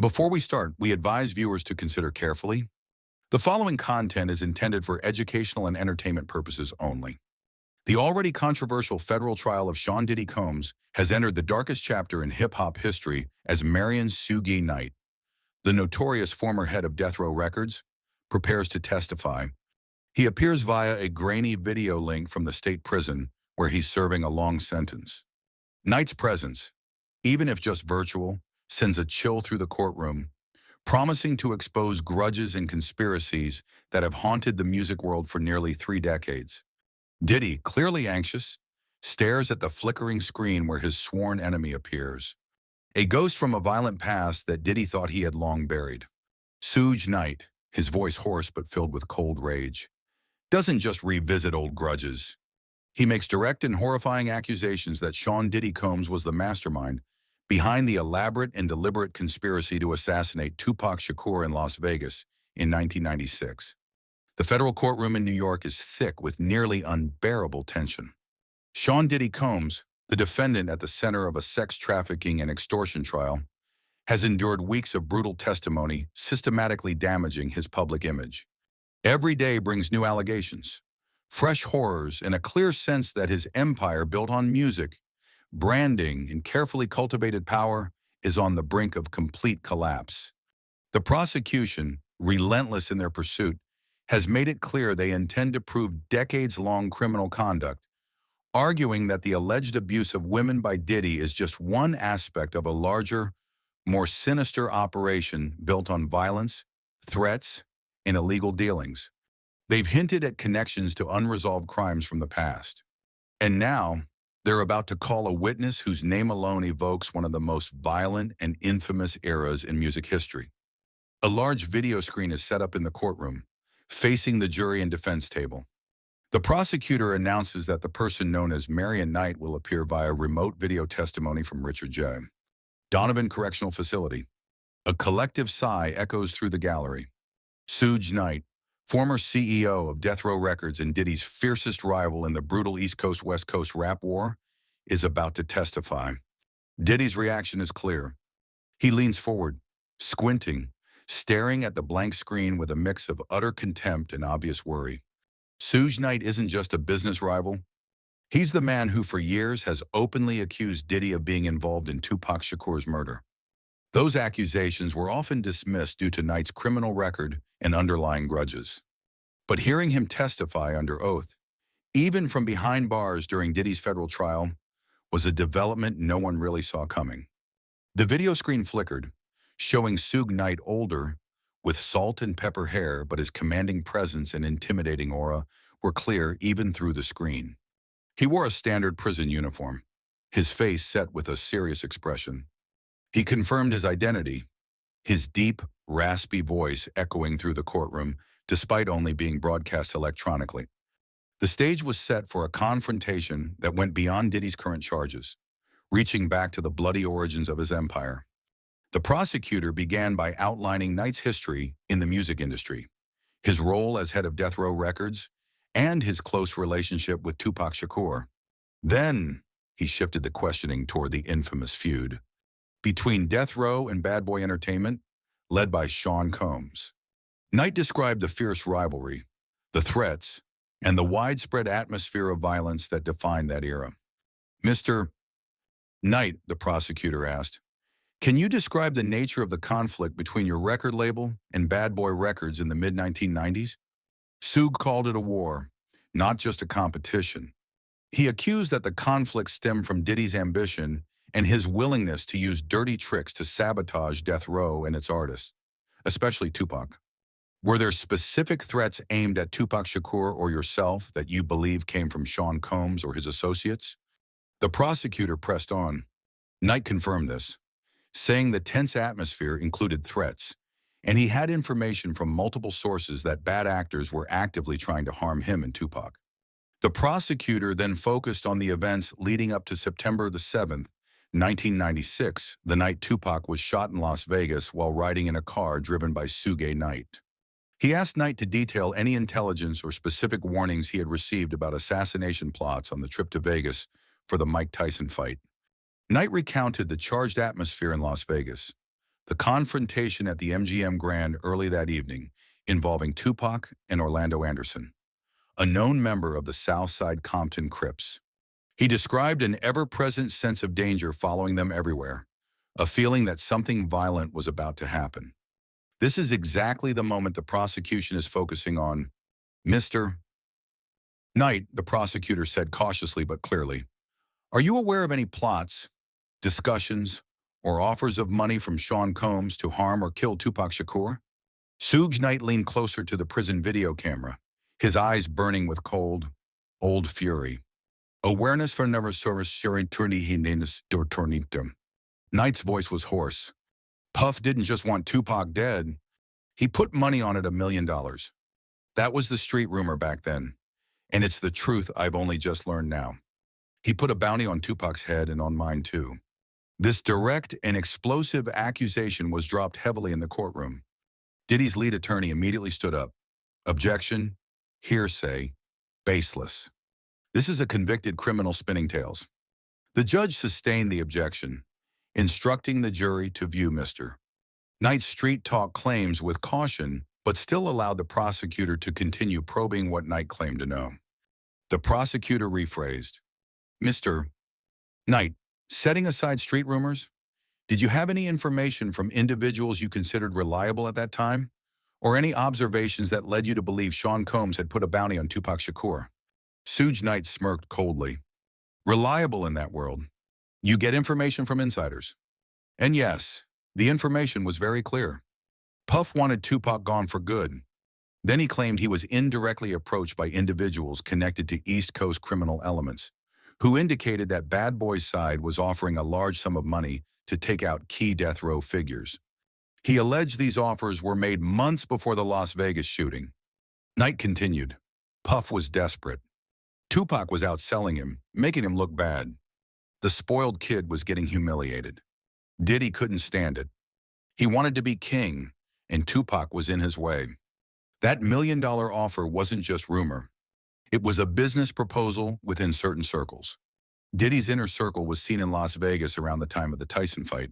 Before we start, we advise viewers to consider carefully. The following content is intended for educational and entertainment purposes only. The already controversial federal trial of Sean Diddy Combs has entered the darkest chapter in hip-hop history as Marion Suge Knight, the notorious former head of Death Row Records, prepares to testify. He appears via a grainy video link from the state prison where he's serving a long sentence. Knight's presence, even if just virtual, sends a chill through the courtroom, promising to expose grudges and conspiracies that have haunted the music world for nearly 3 decades. Diddy, clearly anxious, stares at the flickering screen where his sworn enemy appears, a ghost from a violent past that Diddy thought he had long buried. Suge Knight, his voice hoarse but filled with cold rage, doesn't just revisit old grudges. He makes direct and horrifying accusations that Sean Diddy Combs was the mastermind behind the elaborate and deliberate conspiracy to assassinate 2Pac Shakur in Las Vegas in 1996. The federal courtroom in New York is thick with nearly unbearable tension. Sean Diddy Combs, the defendant at the center of a sex trafficking and extortion trial, has endured weeks of brutal testimony, systematically damaging his public image. Every day brings new allegations, fresh horrors, and a clear sense that his empire built on music, branding, and carefully cultivated power is on the brink of complete collapse. The prosecution, relentless in their pursuit, has made it clear they intend to prove decades-long criminal conduct, arguing that the alleged abuse of women by Diddy is just one aspect of a larger, more sinister operation built on violence, threats, and illegal dealings. They've hinted at connections to unresolved crimes from the past. And now, they're about to call a witness whose name alone evokes one of the most violent and infamous eras in music history. A large video screen is set up in the courtroom, facing the jury and defense table. The prosecutor announces that the person known as Marion Knight will appear via remote video testimony from Richard J. Donovan Correctional Facility. A collective sigh echoes through the gallery. Suge Knight, former CEO of Death Row Records and Diddy's fiercest rival in the brutal East Coast-West Coast rap war, is about to testify. Diddy's reaction is clear. He leans forward, squinting, staring at the blank screen with a mix of utter contempt and obvious worry. Suge Knight isn't just a business rival. He's the man who for years has openly accused Diddy of being involved in 2Pac Shakur's murder. Those accusations were often dismissed due to Knight's criminal record and underlying grudges. But hearing him testify under oath, even from behind bars during Diddy's federal trial, was a development no one really saw coming. The video screen flickered, showing Suge Knight older, with salt and pepper hair, but his commanding presence and intimidating aura were clear even through the screen. He wore a standard prison uniform, his face set with a serious expression. He confirmed his identity, his deep, raspy voice echoing through the courtroom despite only being broadcast electronically. The stage was set for a confrontation that went beyond Diddy's current charges, reaching back to the bloody origins of his empire. The prosecutor began by outlining Knight's history in the music industry, his role as head of Death Row Records, and his close relationship with 2Pac Shakur. Then, he shifted the questioning toward the infamous feud between Death Row and Bad Boy Entertainment, led by Sean Combs. Knight described the fierce rivalry, the threats, and the widespread atmosphere of violence that defined that era. Mr. Knight, the prosecutor asked, can you describe the nature of the conflict between your record label and Bad Boy Records in the mid-1990s? Suge called it a war, not just a competition. He accused that the conflict stemmed from Diddy's ambition and his willingness to use dirty tricks to sabotage Death Row and its artists, especially 2Pac. Were there specific threats aimed at 2Pac Shakur or yourself that you believe came from Sean Combs or his associates? The prosecutor pressed on. Knight confirmed this, saying the tense atmosphere included threats, and he had information from multiple sources that bad actors were actively trying to harm him and 2Pac. The prosecutor then focused on the events leading up to September the 7th, 1996, the night 2Pac was shot in Las Vegas while riding in a car driven by Suge Knight. He asked Knight to detail any intelligence or specific warnings he had received about assassination plots on the trip to Vegas for the Mike Tyson fight. Knight recounted the charged atmosphere in Las Vegas, The confrontation at the MGM Grand early that evening involving Tupac and Orlando Anderson, a known member of the Southside Compton Crips. He described an ever-present sense of danger following them everywhere, a feeling that something violent was about to happen. This is exactly the moment the prosecution is focusing on. Mr. Knight, the prosecutor said cautiously but clearly, are you aware of any plots, discussions, or offers of money from Sean Combs to harm or kill Tupac Shakur? Suge Knight leaned closer to the prison video camera, his eyes burning with cold, old fury. Awareness for never service sharing turnihiness or tornitum. Knight's voice was hoarse. Puff didn't just want Tupac dead. He put money on it, $1 million. That was the street rumor back then. And it's the truth I've only just learned now. He put a bounty on Tupac's head and on mine too. This direct and explosive accusation was dropped heavily in the courtroom. Diddy's lead attorney immediately stood up. Objection, hearsay, baseless. This is a convicted criminal spinning tales. The judge sustained the objection, instructing the jury to view Mr. Knight's street talk claims with caution, but still allowed the prosecutor to continue probing what Knight claimed to know. The prosecutor rephrased, Mr. Knight, setting aside street rumors, did you have any information from individuals you considered reliable at that time? Or any observations that led you to believe Sean Combs had put a bounty on Tupac Shakur? Suge Knight smirked coldly. Reliable in that world. You get information from insiders. And yes, the information was very clear. Puff wanted Tupac gone for good. Then he claimed he was indirectly approached by individuals connected to East Coast criminal elements, who indicated that Bad Boy's side was offering a large sum of money to take out key death row figures. He alleged these offers were made months before the Las Vegas shooting. Knight continued, Puff was desperate. Tupac was outselling him, making him look bad. The spoiled kid was getting humiliated. Diddy couldn't stand it. He wanted to be king, and Tupac was in his way. That $1 million offer wasn't just rumor. It was a business proposal within certain circles. Diddy's inner circle was seen in Las Vegas around the time of the Tyson fight.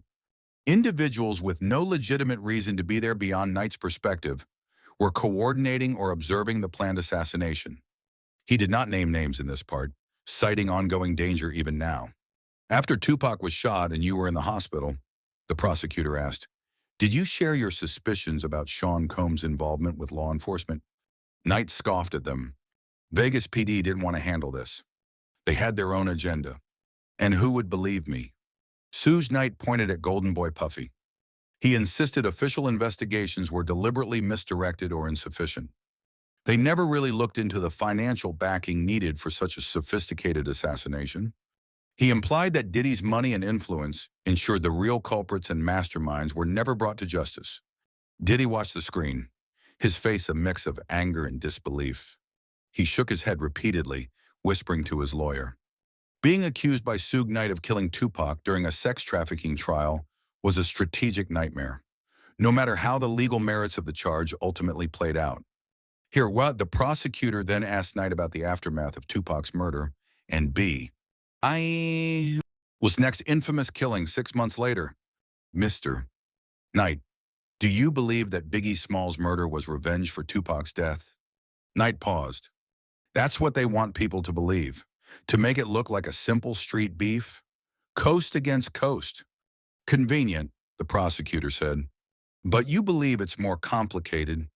Individuals with no legitimate reason to be there beyond Knight's perspective were coordinating or observing the planned assassination. He did not name names in this part, citing ongoing danger even now. After Tupac was shot and you were in the hospital, the prosecutor asked, did you share your suspicions about Sean Combs' involvement with law enforcement? Knight scoffed at them. Vegas PD didn't want to handle this. They had their own agenda. And who would believe me? Suge Knight pointed at Golden Boy Puffy. He insisted official investigations were deliberately misdirected or insufficient. They never really looked into the financial backing needed for such a sophisticated assassination. He implied that Diddy's money and influence ensured the real culprits and masterminds were never brought to justice. Diddy watched the screen, his face a mix of anger and disbelief. He shook his head repeatedly, whispering to his lawyer. Being accused by Suge Knight of killing Tupac during a sex trafficking trial was a strategic nightmare, no matter how the legal merits of the charge ultimately played out. Here, what the prosecutor then asked Knight about the aftermath of Tupac's murder, and B, was next infamous killing 6 months later. Mr. Knight, do you believe that Biggie Smalls' murder was revenge for Tupac's death? Knight paused. That's what they want people to believe, to make it look like a simple street beef. Coast against coast. Convenient, the prosecutor said. But you believe it's more complicated?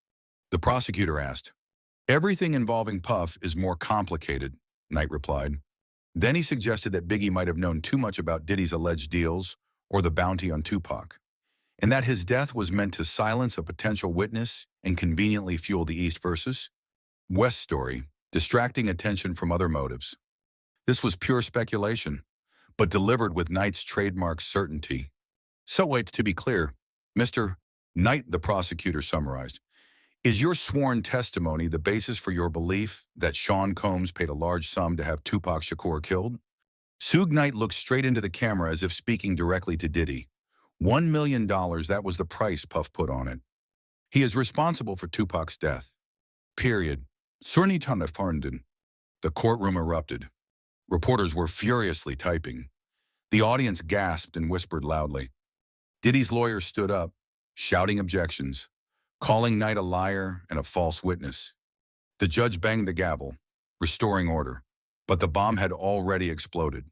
The prosecutor asked. Everything involving Puff is more complicated, Knight replied. Then he suggested that Biggie might have known too much about Diddy's alleged deals or the bounty on Tupac, and that his death was meant to silence a potential witness and conveniently fuel the East versus West story, distracting attention from other motives. This was pure speculation, but delivered with Knight's trademark certainty. So wait, to be clear, Mr. Knight, the prosecutor summarized, is your sworn testimony the basis for your belief that Sean Combs paid a large sum to have Tupac Shakur killed? Suge Knight looked straight into the camera as if speaking directly to Diddy. $1 million, that was the price Puff put on it. He is responsible for Tupac's death. Period. The courtroom erupted. Reporters were furiously typing. The audience gasped and whispered loudly. Diddy's lawyer stood up, shouting objections, calling Knight a liar and a false witness. The judge banged the gavel, restoring order, but the bomb had already exploded.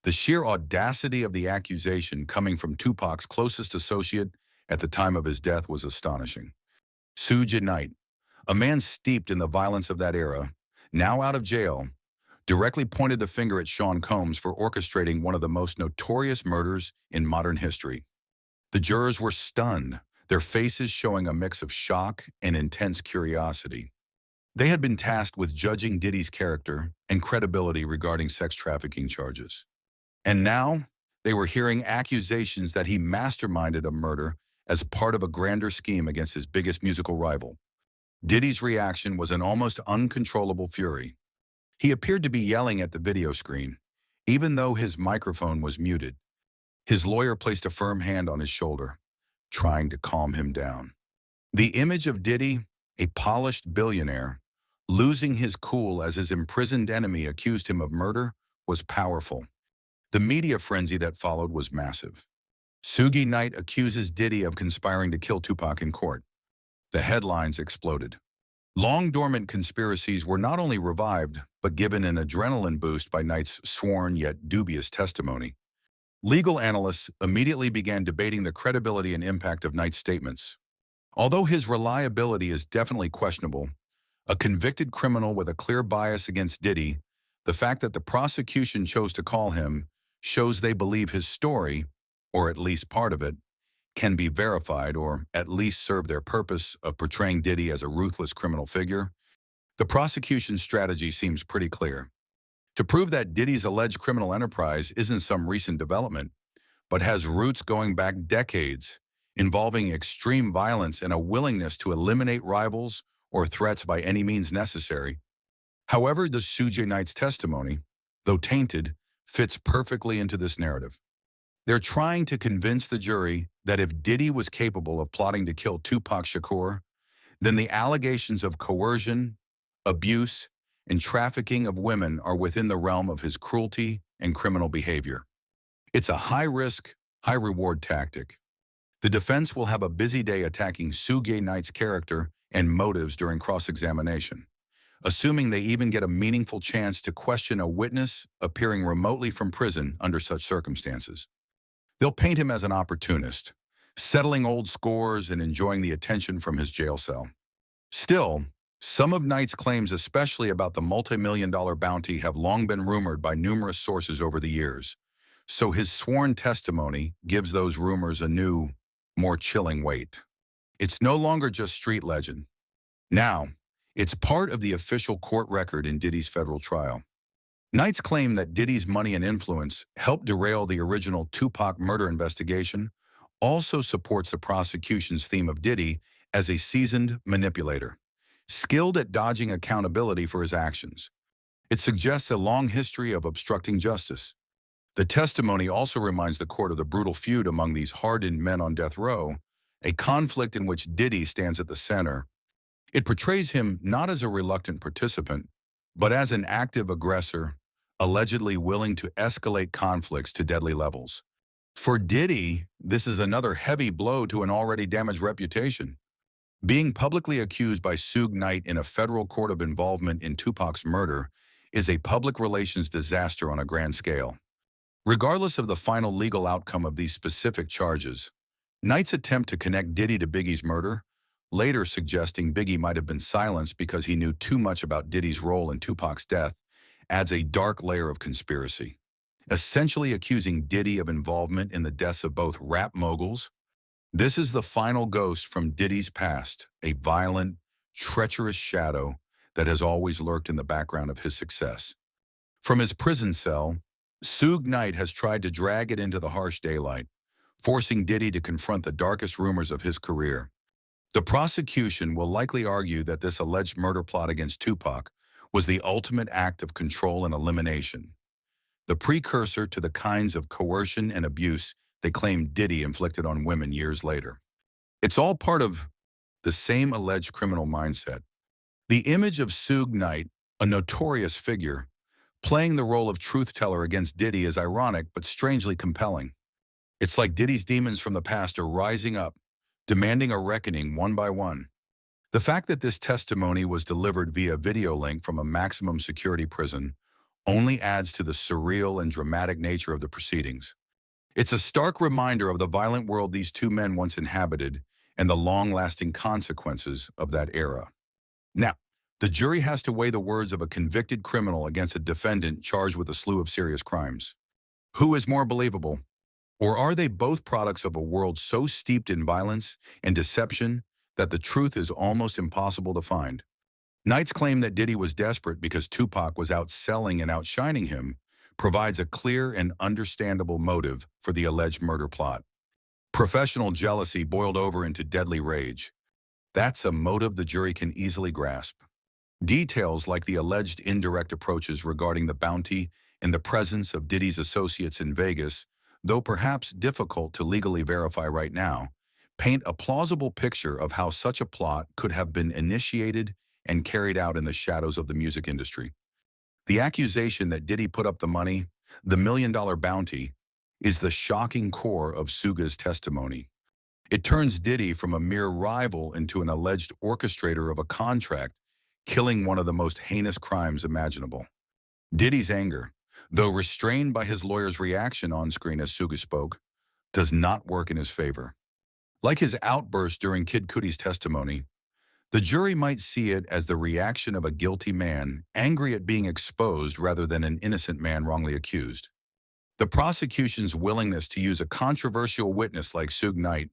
The sheer audacity of the accusation coming from 2Pac's closest associate at the time of his death was astonishing. Suge Knight, a man steeped in the violence of that era, now out of jail, directly pointed the finger at Sean Combs for orchestrating one of the most notorious murders in modern history. The jurors were stunned, their faces showing a mix of shock and intense curiosity. They had been tasked with judging Diddy's character and credibility regarding sex trafficking charges. And now, they were hearing accusations that he masterminded a murder as part of a grander scheme against his biggest musical rival. Diddy's reaction was an almost uncontrollable fury. He appeared to be yelling at the video screen, even though his microphone was muted. His lawyer placed a firm hand on his shoulder, trying to calm him down. The image of Diddy, a polished billionaire, losing his cool as his imprisoned enemy accused him of murder, was powerful. The media frenzy that followed was massive. Suge Knight accuses Diddy of conspiring to kill 2Pac in court. The headlines exploded. Long-dormant conspiracies were not only revived, but given an adrenaline boost by Knight's sworn yet dubious testimony. Legal analysts immediately began debating the credibility and impact of Knight's statements. Although his reliability is definitely questionable, a convicted criminal with a clear bias against Diddy, the fact that the prosecution chose to call him shows they believe his story, or at least part of it, can be verified or at least serve their purpose of portraying Diddy as a ruthless criminal figure. The prosecution's strategy seems pretty clear. To prove that Diddy's alleged criminal enterprise isn't some recent development, but has roots going back decades, involving extreme violence and a willingness to eliminate rivals or threats by any means necessary. However, the Suge Knight's testimony, though tainted, fits perfectly into this narrative. They're trying to convince the jury that if Diddy was capable of plotting to kill 2Pac Shakur, then the allegations of coercion, abuse, and trafficking of women are within the realm of his cruelty and criminal behavior. It's a high-risk, high-reward tactic. The defense will have a busy day attacking Suge Knight's character and motives during cross-examination, assuming they even get a meaningful chance to question a witness appearing remotely from prison under such circumstances. They'll paint him as an opportunist, settling old scores and enjoying the attention from his jail cell. Still, some of Knight's claims, especially about the multi-million-dollar bounty, have long been rumored by numerous sources over the years, so his sworn testimony gives those rumors a new, more chilling weight. It's no longer just street legend. Now, it's part of the official court record in Diddy's federal trial. Knight's claim that Diddy's money and influence helped derail the original 2Pac murder investigation also supports the prosecution's theme of Diddy as a seasoned manipulator, skilled at dodging accountability for his actions. It suggests a long history of obstructing justice. The testimony also reminds the court of the brutal feud among these hardened men on death row, a conflict in which Diddy stands at the center. It portrays him not as a reluctant participant, but as an active aggressor, allegedly willing to escalate conflicts to deadly levels. For Diddy, this is another heavy blow to an already damaged reputation. Being publicly accused by Suge Knight in a federal court of involvement in 2Pac's murder is a public relations disaster on a grand scale. Regardless of the final legal outcome of these specific charges, Knight's attempt to connect Diddy to Biggie's murder, later suggesting Biggie might have been silenced because he knew too much about Diddy's role in 2Pac's death, adds a dark layer of conspiracy, essentially accusing Diddy of involvement in the deaths of both rap moguls. This is the final ghost from Diddy's past, a violent, treacherous shadow that has always lurked in the background of his success. From his prison cell, Suge Knight has tried to drag it into the harsh daylight, forcing Diddy to confront the darkest rumors of his career. The prosecution will likely argue that this alleged murder plot against 2Pac was the ultimate act of control and elimination, the precursor to the kinds of coercion and abuse they claim Diddy inflicted on women years later. It's all part of the same alleged criminal mindset. The image of Suge Knight, a notorious figure, playing the role of truth-teller against Diddy is ironic but strangely compelling. It's like Diddy's demons from the past are rising up, demanding a reckoning one by one. The fact that this testimony was delivered via video link from a maximum security prison only adds to the surreal and dramatic nature of the proceedings. It's a stark reminder of the violent world these two men once inhabited and the long-lasting consequences of that era. Now, the jury has to weigh the words of a convicted criminal against a defendant charged with a slew of serious crimes. Who is more believable? Or are they both products of a world so steeped in violence and deception that the truth is almost impossible to find? Knight's claim that Diddy was desperate because Tupac was outselling and outshining him provides a clear and understandable motive for the alleged murder plot. Professional jealousy boiled over into deadly rage. That's a motive the jury can easily grasp. Details like the alleged indirect approaches regarding the bounty and the presence of Diddy's associates in Vegas, though perhaps difficult to legally verify right now, paint a plausible picture of how such a plot could have been initiated and carried out in the shadows of the music industry. The accusation that Diddy put up the money, the million-dollar bounty, is the shocking core of Suge's testimony. It turns Diddy from a mere rival into an alleged orchestrator of a contract, killing one of the most heinous crimes imaginable. Diddy's anger, though restrained by his lawyer's reaction on screen as Suge spoke, does not work in his favor. Like his outburst during Kid Cudi's testimony, the jury might see it as the reaction of a guilty man, angry at being exposed rather than an innocent man wrongly accused. The prosecution's willingness to use a controversial witness like Suge Knight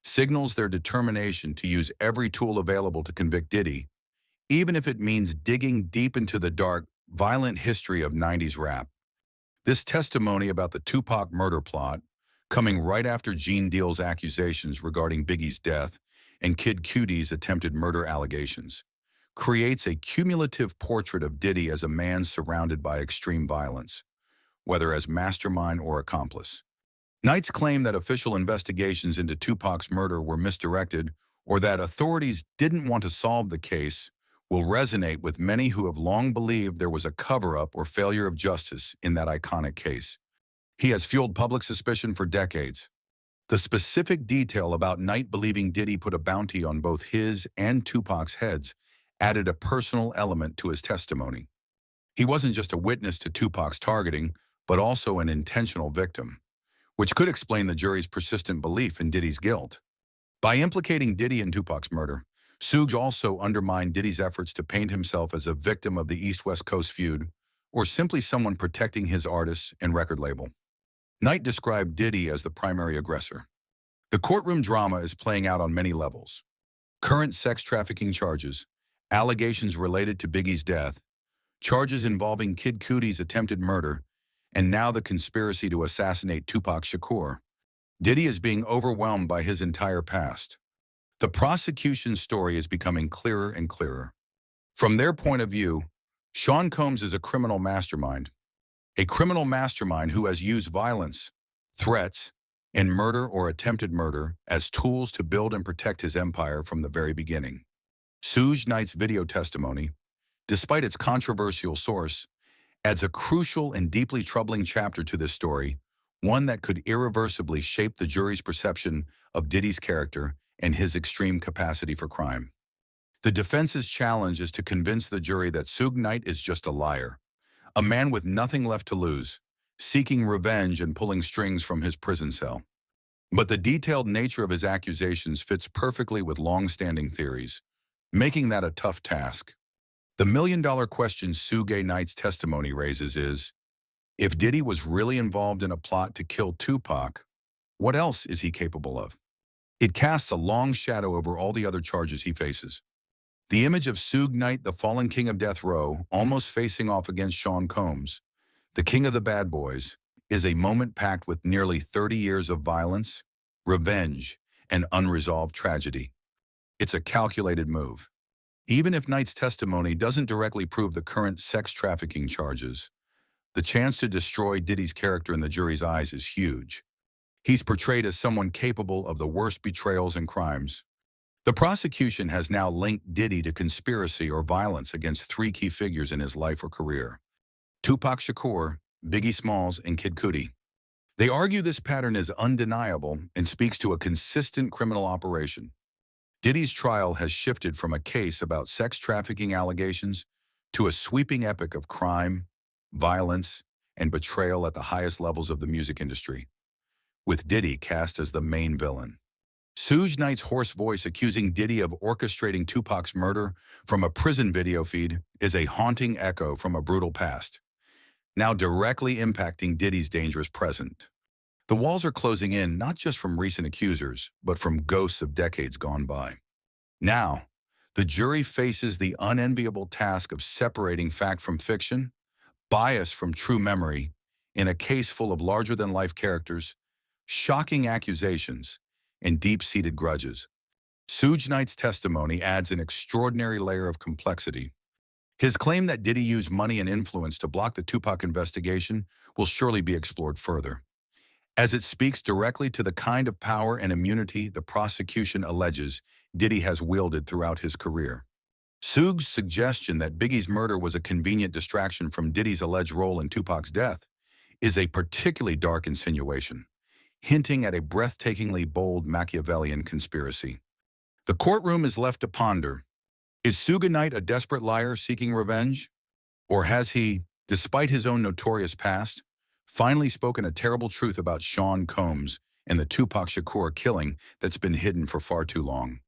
signals their determination to use every tool available to convict Diddy, even if it means digging deep into the dark, violent history of 90s rap. This testimony about the Tupac murder plot, coming right after Gene Deal's accusations regarding Biggie's death and Kid Cudi's attempted murder allegations, creates a cumulative portrait of Diddy as a man surrounded by extreme violence, whether as mastermind or accomplice. Knight's claim that official investigations into Tupac's murder were misdirected or that authorities didn't want to solve the case will resonate with many who have long believed there was a cover-up or failure of justice in that iconic case. He has fueled public suspicion for decades. The specific detail about Knight believing Diddy put a bounty on both his and Tupac's heads added a personal element to his testimony. He wasn't just a witness to Tupac's targeting, but also an intentional victim, which could explain the jury's persistent belief in Diddy's guilt. By implicating Diddy in Tupac's murder, Suge also undermined Diddy's efforts to paint himself as a victim of the East-West Coast feud, or simply someone protecting his artists and record label. Knight described Diddy as the primary aggressor. The courtroom drama is playing out on many levels. Current sex trafficking charges, allegations related to Biggie's death, charges involving Kid Cudi's attempted murder, and now the conspiracy to assassinate Tupac Shakur. Diddy is being overwhelmed by his entire past. The prosecution's story is becoming clearer and clearer. From their point of view, Sean Combs is a criminal mastermind who has used violence, threats, and murder or attempted murder as tools to build and protect his empire from the very beginning. Suge Knight's video testimony, despite its controversial source, adds a crucial and deeply troubling chapter to this story, one that could irreversibly shape the jury's perception of Diddy's character and his extreme capacity for crime. The defense's challenge is to convince the jury that Suge Knight is just a liar, a man with nothing left to lose, seeking revenge and pulling strings from his prison cell. But the detailed nature of his accusations fits perfectly with long-standing theories, making that a tough task. The million-dollar question Suge Knight's testimony raises is, if Diddy was really involved in a plot to kill Tupac, what else is he capable of? It casts a long shadow over all the other charges he faces. The image of Suge Knight, the fallen king of death row, almost facing off against Sean Combs, the king of the bad boys, is a moment packed with nearly 30 years of violence, revenge, and unresolved tragedy. It's a calculated move. Even if Knight's testimony doesn't directly prove the current sex trafficking charges, the chance to destroy Diddy's character in the jury's eyes is huge. He's portrayed as someone capable of the worst betrayals and crimes. The prosecution has now linked Diddy to conspiracy or violence against three key figures in his life or career: Tupac Shakur, Biggie Smalls, and Kid Cudi. They argue this pattern is undeniable and speaks to a consistent criminal operation. Diddy's trial has shifted from a case about sex trafficking allegations to a sweeping epic of crime, violence, and betrayal at the highest levels of the music industry, with Diddy cast as the main villain. Suge Knight's hoarse voice accusing Diddy of orchestrating 2Pac's murder from a prison video feed is a haunting echo from a brutal past, now directly impacting Diddy's dangerous present. The walls are closing in not just from recent accusers, but from ghosts of decades gone by. Now, the jury faces the unenviable task of separating fact from fiction, bias from true memory, in a case full of larger-than-life characters, shocking accusations, and deep-seated grudges. Suge Knight's testimony adds an extraordinary layer of complexity. His claim that Diddy used money and influence to block the 2Pac investigation will surely be explored further, as it speaks directly to the kind of power and immunity the prosecution alleges Diddy has wielded throughout his career. Suge's suggestion that Biggie's murder was a convenient distraction from Diddy's alleged role in 2Pac's death is a particularly dark insinuation, hinting at a breathtakingly bold Machiavellian conspiracy. The courtroom is left to ponder. Is Suge Knight a desperate liar seeking revenge? Or has he, despite his own notorious past, finally spoken a terrible truth about Sean Combs and the 2Pac Shakur killing that's been hidden for far too long?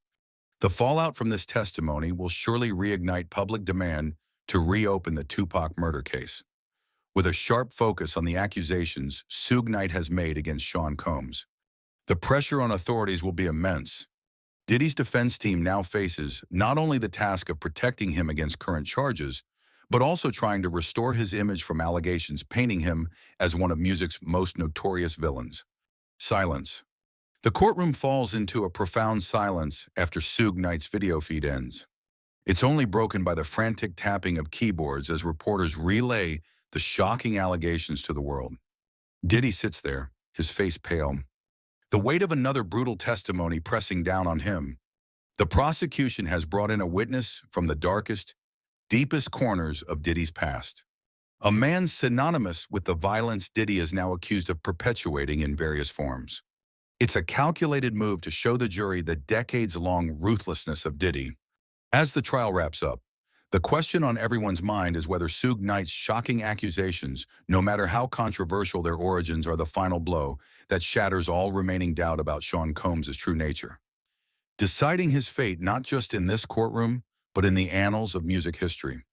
The fallout from this testimony will surely reignite public demand to reopen the 2Pac murder case, with a sharp focus on the accusations Suge Knight has made against Sean Combs. The pressure on authorities will be immense. Diddy's defense team now faces not only the task of protecting him against current charges, but also trying to restore his image from allegations painting him as one of music's most notorious villains. Silence. The courtroom falls into a profound silence after Suge Knight's video feed ends. It's only broken by the frantic tapping of keyboards as reporters relay the shocking allegations to the world. Diddy sits there, his face pale, the weight of another brutal testimony pressing down on him. The prosecution has brought in a witness from the darkest, deepest corners of Diddy's past. A man synonymous with the violence Diddy is now accused of perpetuating in various forms. It's a calculated move to show the jury the decades-long ruthlessness of Diddy. As the trial wraps up, the question on everyone's mind is whether Suge Knight's shocking accusations, no matter how controversial their origins, are the final blow that shatters all remaining doubt about Sean Combs' true nature, deciding his fate not just in this courtroom, but in the annals of music history.